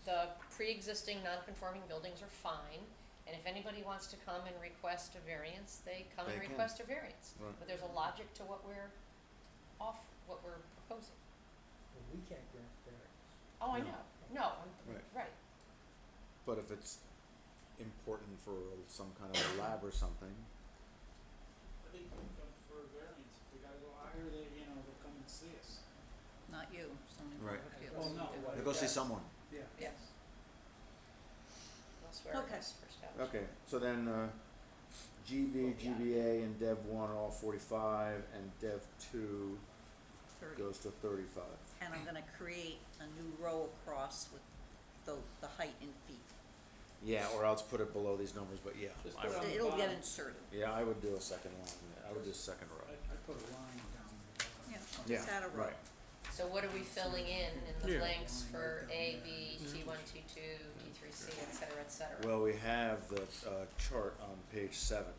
the pre-existing non-conforming buildings are fine. And if anybody wants to come and request a variance, they come and They can. request a variance. Right. But there's a logic to what we're proposing. Well, we can't grant variance. Oh, I No. know, no, Right. right. But if it's important for some kind of a lab or something, I think we come for a variance, if we gotta go higher, they'll come and see us. Not you, zoning Right. board of appeals. Well, no, to go see someone. Yeah. Yes. I'll swear Okay. this first out. Okay, so then, GB, GBA, and Dev 1 are all 45, and Dev 2 30. goes to 35. And I'm gonna create a new row across with the height in feet. Yeah, or else put it below these numbers, but yeah. Just I put it would- on the It'll get bottom. inserted. Yeah, I would do a second line, I would do a second row. I put a line down there. Yeah, Yeah, just add a row. right. So what are we filling in the Yeah. blanks for A, B, T1, T2, T3C, et cetera, et cetera? Well, we have the chart on page 7.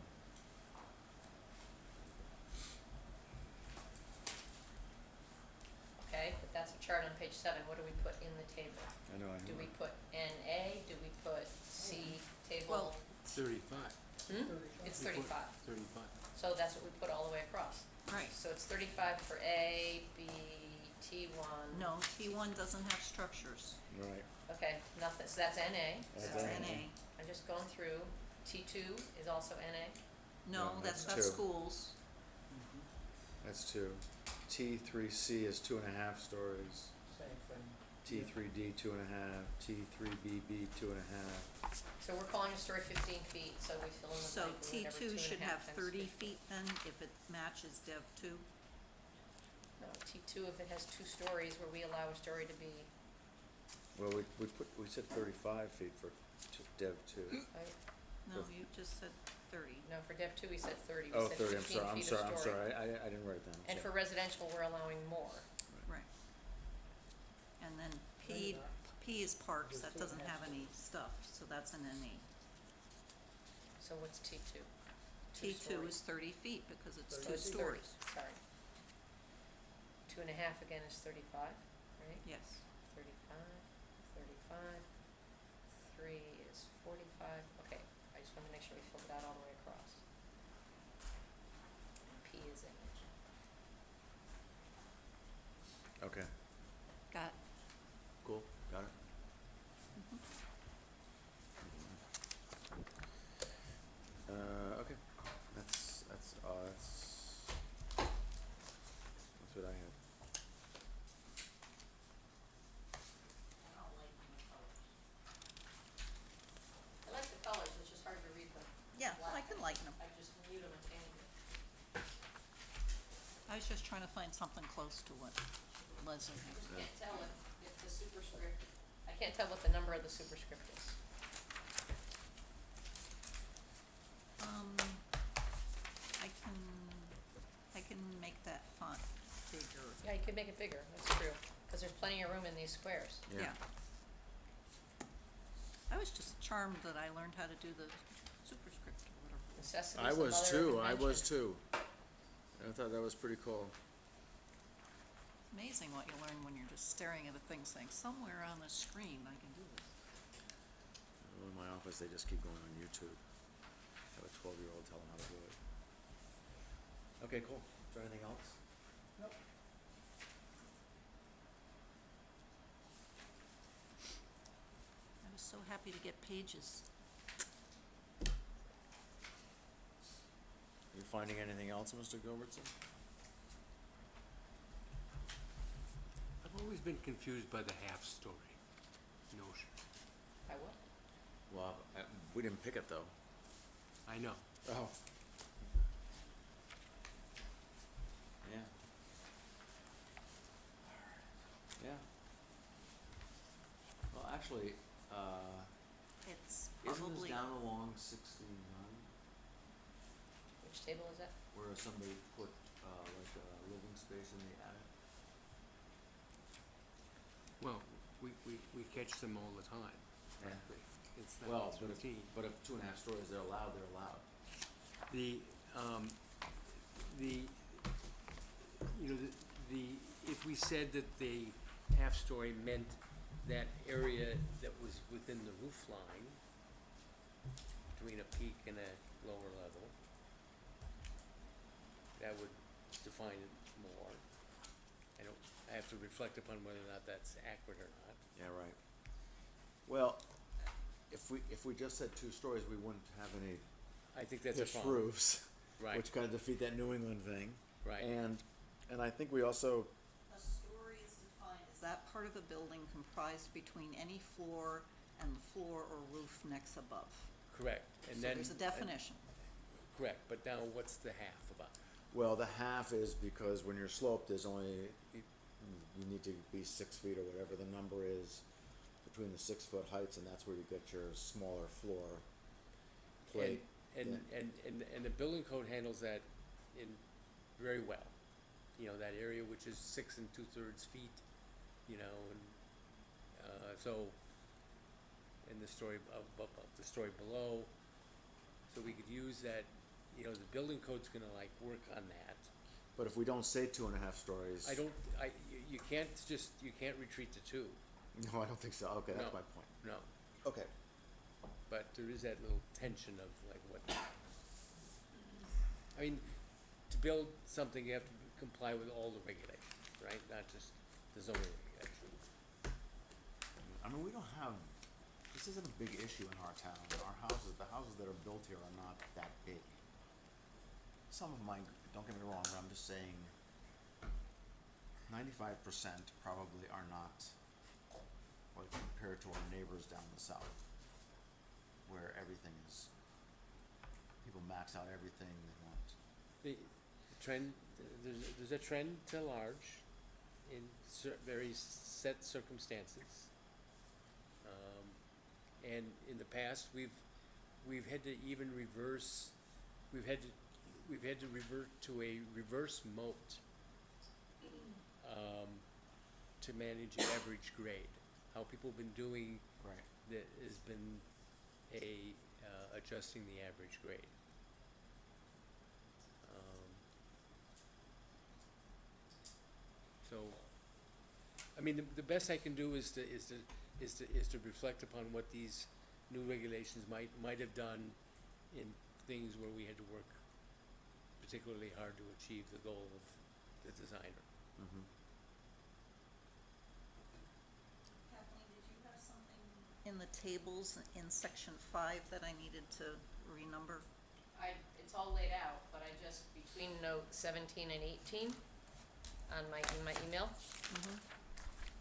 page 7, what do we put in the table? I know, I Do know. we put NA, do we put C table? Well, 35. It's We put 35, 35. so that's what we put all the way across. right, So it's 35 for A, B, T1. no, T1 doesn't have structures, Right. Okay, nothing, so that's NA. That's that's NA. NA. I'm just going through. T2 is also NA. No, No, that's that's not two. schools, That's 2. T3C is 2.5 stories. Same thing. T3D 2.5. T3BB 2.5. So we're calling a story 15 feet, so we fill in the so blank with whatever T2 should 2.5 have times 30 15. feet then, if it matches Dev 2. No, T2 if it has 2 stories where we allow a story to be, Well, we said 35 feet for Dev 2. right? No, For- you just said 30. No, for Dev 2 we said 30. We Oh, said 30, 15 I'm feet sorry, a I'm story. sorry, I didn't write it down. I'm And for sorry. residential, we're allowing more. Right. And then Maybe P, not. P is parks, There's that two doesn't and a half have any stuff, so that's an NE. So what's T2? T2 is 30 feet because it's 30 two It's 30, stories. sorry. 2.5 again is 35, right? Yes. 35, 35, 3 is 45, okay, I just wanna make sure we filled it out all the way across. And P is in it. Okay, Got, cool, got it. Okay, that's what I had. I like the colors, it's just hard to read them. yeah, I can lighten them. I just mute them and change it. I was just trying to find something close to what Leslie had. I can't tell if the superscript, I can't tell what the number of the superscript is. I can make that font bigger. Yeah, you could make it bigger, that's true, cause there's plenty of room in these squares. Yeah. I was just charmed that I learned how to do the superscript or whatever. Necessity I is the was mother too, of I was invention. too. I thought that was pretty cool. Amazing what you learn when you're just staring at a thing saying, somewhere on the screen I can do this. In my office, they just keep going on YouTube. Have a 12-year-old tell them how to do it. Okay, cool. Is there anything else? Nope. I was so happy to get pages. You finding anything else, Mr. Gilbertson? I've always been confused by the half-story notion. I what? Well, we didn't pick it though. I know. Oh. Yeah. Yeah. Well, actually, It's isn't this probably, down along 69 Which table is that? where somebody put like a living space in the attic? Well, we catch them all the time, Yeah. frankly. It's Well, not, it's routine. but if 2.5 stories, they're allowed, they're allowed. The, you know, if we said that the half-story meant that area that was within the roof line, between a peak and a lower level, that would define it more. I have to reflect upon whether or not that's accurate or not. Yeah, right. Well, if we just said 2 stories, we wouldn't have any I think that's a pitched problem. roofs, Right, which kind of defeat that New England thing. right. And I think we also, a story is defined as that part of a building comprised between any floor and the floor or roof next above. Correct, and So then. there's a definition. Correct, but now what's the half about? well, the half is because when you're sloped, there's only, you need to be 6 feet or whatever the number is between the 6-foot heights, and that's where you get your smaller floor plate. And the building code handles that in very well. You know, that area which is 6 2/3 feet, you know, and, so, and the story above, the story below. So we could use that, you know, the building code's gonna like work on that. But if we don't say 2.5 stories. You can't retreat to two, No, I don't think so. Okay, that's No. my point. no. Okay. But there is that little tension of like what, I mean, to build something, you have to comply with all the regulations, right? Not just the zoning regulations. I mean, we don't have, this isn't a big issue in our town. The houses that are built here are not that big. Some of mine, don't get me wrong, but I'm just saying 95% probably are not, like, compared to our neighbors down the south, where everything is, people max out everything they want. The trend, there's a trend to large in very set circumstances. And in the past, we've had to even reverse, we've had to revert to a reverse moat to manage average grade. How people have been doing Right. that has been adjusting the average grade. So, I mean, the best I can do is to reflect upon what these new regulations might have done in things where we had to work particularly hard to achieve the goal of the designer. Mm-hmm. Kathleen, did you have something in the tables in section 5 that I needed to renumber? It's all laid out, but I just, between note 17 and 18 in my email,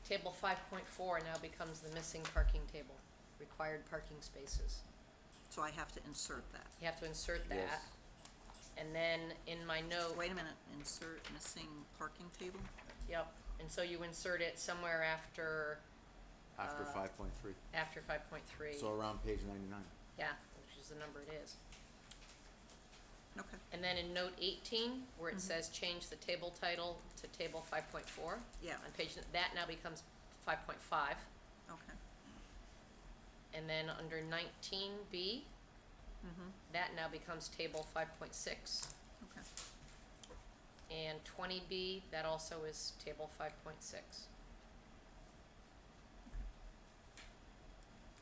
table 5.4 now becomes the missing parking table, required parking spaces. So I have to insert that. You have to insert that. Yes. And then in my note, Wait a minute, insert missing parking table? yep, and so you insert it somewhere after After 5.3. after 5.3. So around page 99. Yeah, which is the number it is. Okay. And then in note 18, where it says change the table title to table 5.4, Yeah, on page, that now becomes 5.5. okay. And then under 19B, that now becomes table 5.6. Okay. And 20B, that also is table 5.6.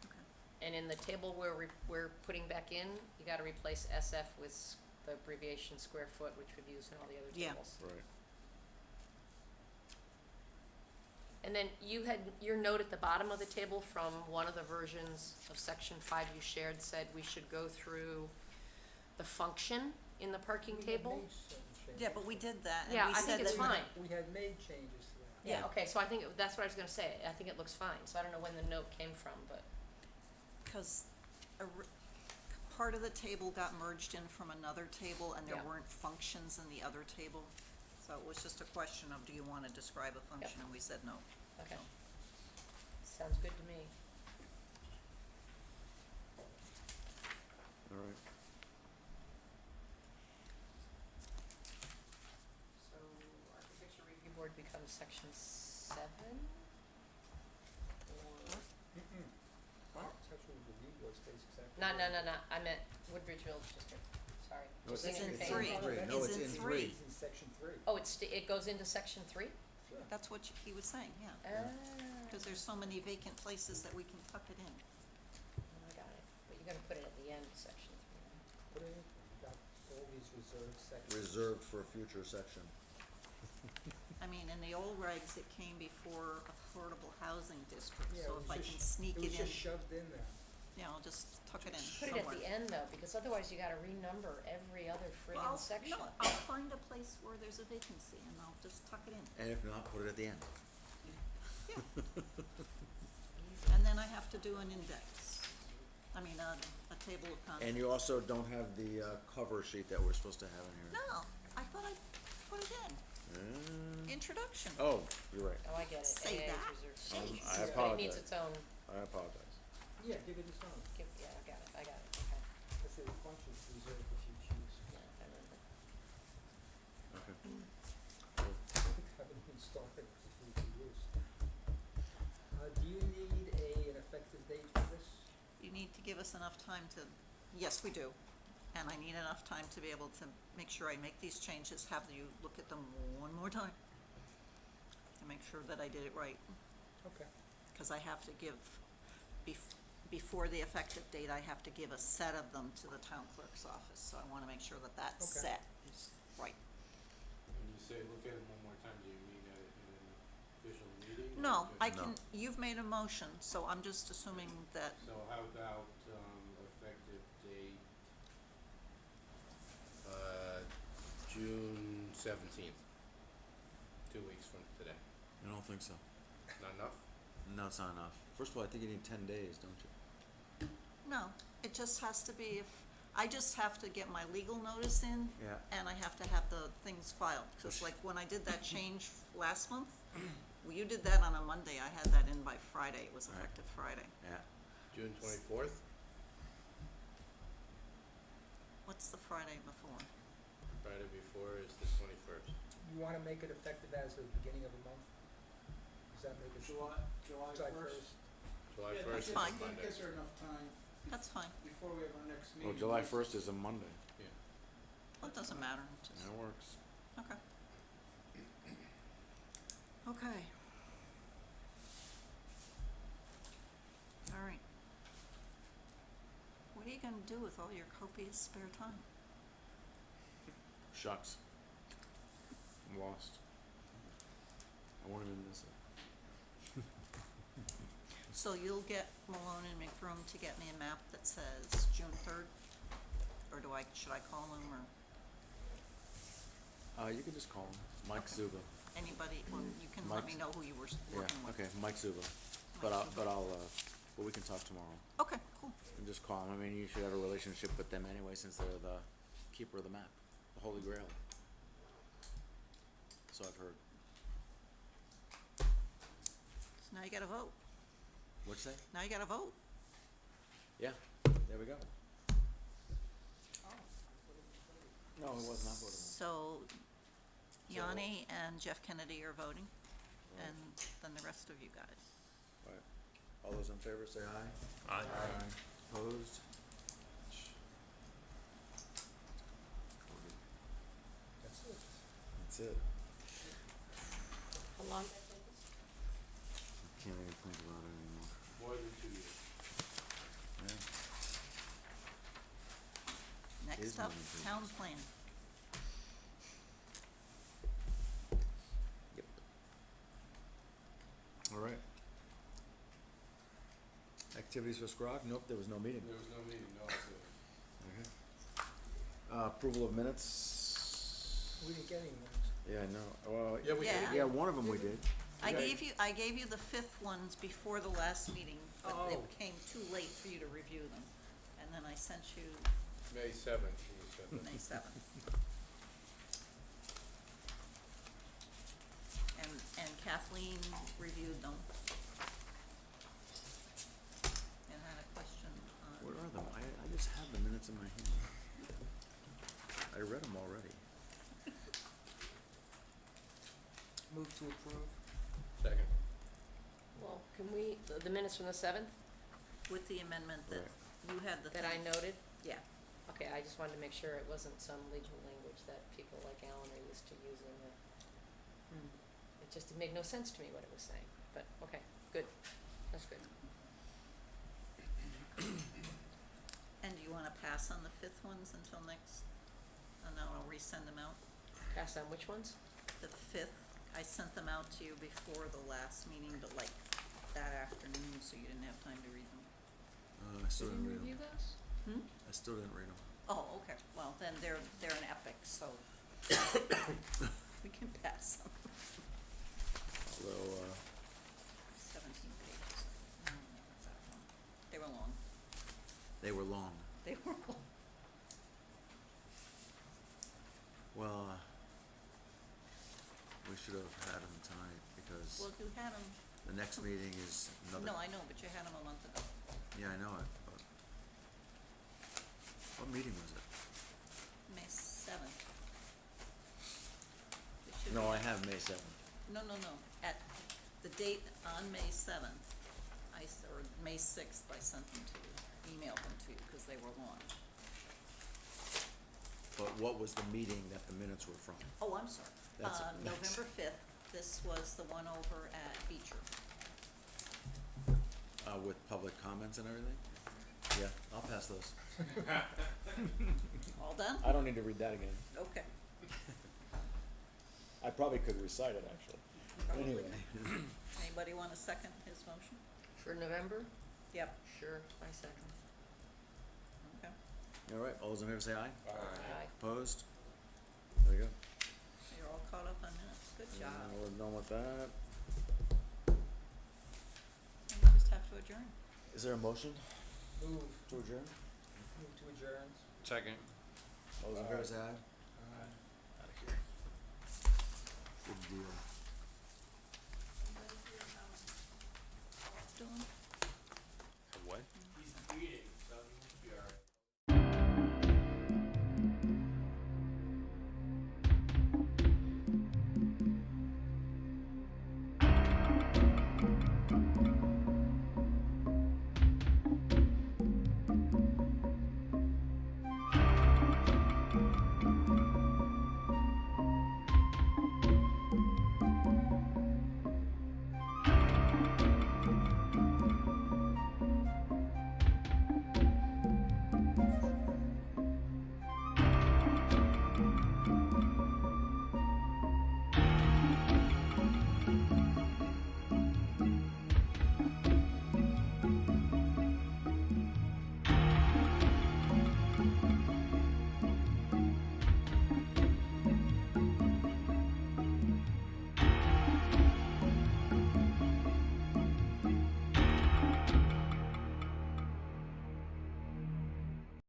Okay. And in the table where we're putting back in, you gotta replace SF with the abbreviation square foot, which we've used in all the other Yeah. tables. Right. And then you had, your note at the bottom of the table from one of the versions of section 5 you shared said we should go through the function in the parking table. Yeah, but we did that, and Yeah, we I think said it's that. fine. We had made changes to that. Yeah, okay, so I think, that's what I was gonna say, I think it looks fine, so I don't know when the note came from, but, Because part of the table got merged in from another table, and there Yeah. weren't functions in the other table. So it was just a question of, do you wanna describe a function, and we said no. okay. Sounds good to me. All right. So architecture review board becomes section 7? Or, Architectural review board stays exactly. no, I meant Woodbridge Village District, sorry. No, Just It's thinking in of three. things. No, It's in three. It's in section 3. Oh, it goes into section 3? Sure. That's what he was saying, yeah. Because there's so many vacant places that we can tuck it in. Oh, I got it, but you're gonna put it at the end of section 3. Put it in, you got all these reserved sections. Reserved for a future section. I mean, in the old regs, it came before affordable housing district, Yeah, so it if was I just- can sneak it was in, just shoved in there. yeah, I'll just tuck it in Put it somewhere. at the end though, because otherwise you gotta renumber every other friggin' section. No, I'll find a place where there's a vacancy and I'll just tuck it in. And if not, put it at the end. Yeah. And then I have to do an index. I mean, a table of contents. And you also don't have the cover sheet that we're supposed to have in here. No, I thought I put it in. Introduction. Oh, you're right. Oh, I get it. Say AA is that. reserved. Jeez. I But it apologize. needs its own, I apologize. Yeah, give it its own. yeah, I got it, okay, Let's say the function's reserved if you choose. yeah, I remember. Okay. Haven't even started before you use. Do you need an effective date for this? You need to give us enough time to, yes, we do. and I need enough time to be able to make sure I make these changes, have you look at them one more time, to make sure that I did it right, Okay. because I have to give, before the effective date, I have to give a set of them to the town clerk's office, so I wanna make sure that that Okay. set is right. When you say look at it one more time, do you mean at an official meeting? or No, just- I can, you've made a motion, so I'm just assuming that, So how about, effective date, June 17th, 2 weeks from today? I don't think so. Not enough? No, it's not enough. First of all, I think you need 10 days, don't you? no, it just has to be if, I just have to get my legal notice in, Yeah. and I have to have the things filed, cause Push. like when I did that change last month, well, you did that on a Monday, I had that in by Friday, it was Right. effective Friday. Yeah. June 24th? What's the Friday before? Friday before is the 21st. You wanna make it effective as the beginning of the month? Does that make it? July July 1st. July Yeah, 1st is fine. That Monday. gives her enough time That's fine, before we have our next meeting. Well, July 1st is a Monday. Yeah. well, it doesn't matter, it just, That works. okay. Okay. All right. What are you gonna do with all your copious spare time? Shucks. I'm lost. I won't even miss it. So you'll get Malone and McBroom to get me a map that says June 3rd? Or should I call him, or You can just call him Mike Zuba. anybody, or you can let me Mike's- know who you were Yeah, working with? okay, Mike Zuba. Mike Zuba. But we can talk tomorrow. Okay, cool. And just call him. I mean, you should have a relationship with them anyway, since they're the keeper of the map, the Holy Grail. So I've heard. So now you gotta vote. What'd you say? Now you gotta vote. Yeah, there we go. No, it was not voted So Yanni and Jeff Kennedy are voting, Right. and then the rest of you guys. on. Right. All those in favor say aye. Aye. Opposed? That's it. That's it. How long did that take us? Can't even think about it anymore. More than 2 years. Yeah. Next Is up, moving to- town plan. Yep. All right. Activities for Scrog? Nope, there was no meeting. There was no meeting, no, so Okay. Approval of minutes? We didn't get any minutes. Yeah, I know. Well, Yeah, we Yeah. did. yeah, one of them we did. I Yeah. gave you the fifth ones before the last meeting, but Oh. it came too late for you to review them. And then I sent you May 7th, you said that. May 7th. And Kathleen reviewed them. And had a question Where on, are them? I just have the minutes in my hand. I read them already. Move to approve. Second. Well, can we, the minutes from the 7th with the amendment that Right. you had the that I thing. noted? Yeah, Okay, I just wanted to make sure it wasn't some legal language that people like Alan are used to using that. It just, it made no sense to me what it was saying, but, okay, good, that's good. and do you wanna pass on the fifth ones until next, and then I'll resend them out? Pass on which ones? The fifth, I sent them out to you before the last meeting, but like that afternoon, so you didn't have time to read them. I still Did didn't you read review them. those? I still didn't read them. Oh, okay, well, then they're an epic, so we can pass them. Although, 17 pages. Not that long. They were long. they were long. They were long. Well, we should have had them tonight because Well, you had them, the next meeting is another. no, I know, but you had them a month ago. Yeah, I know it, but. What meeting was it? May 7th. No, I have May 7th. No, at the date on May 7th, or May 6th, I sent them to you, emailed them to you, because they were long. but what was the meeting that the minutes were from? Oh, I'm sorry. That's- November fifth, this was the one over at Beecher. With public comments and everything? Yeah, I'll pass those. All done? I don't need to read that again. Okay. I probably could recite it, actually. Probably. Anyway, Anybody wanna second his motion? For November? Yep, Sure, I second. okay. all right, all those in favor say aye. Aye. Opposed? There you go. You're all caught up on minutes. Good job. We're done with that. And we just have to adjourn. Is there a motion Move, to adjourn? move to adjourn. Second. All those in favor say aye. Aye. Good deal.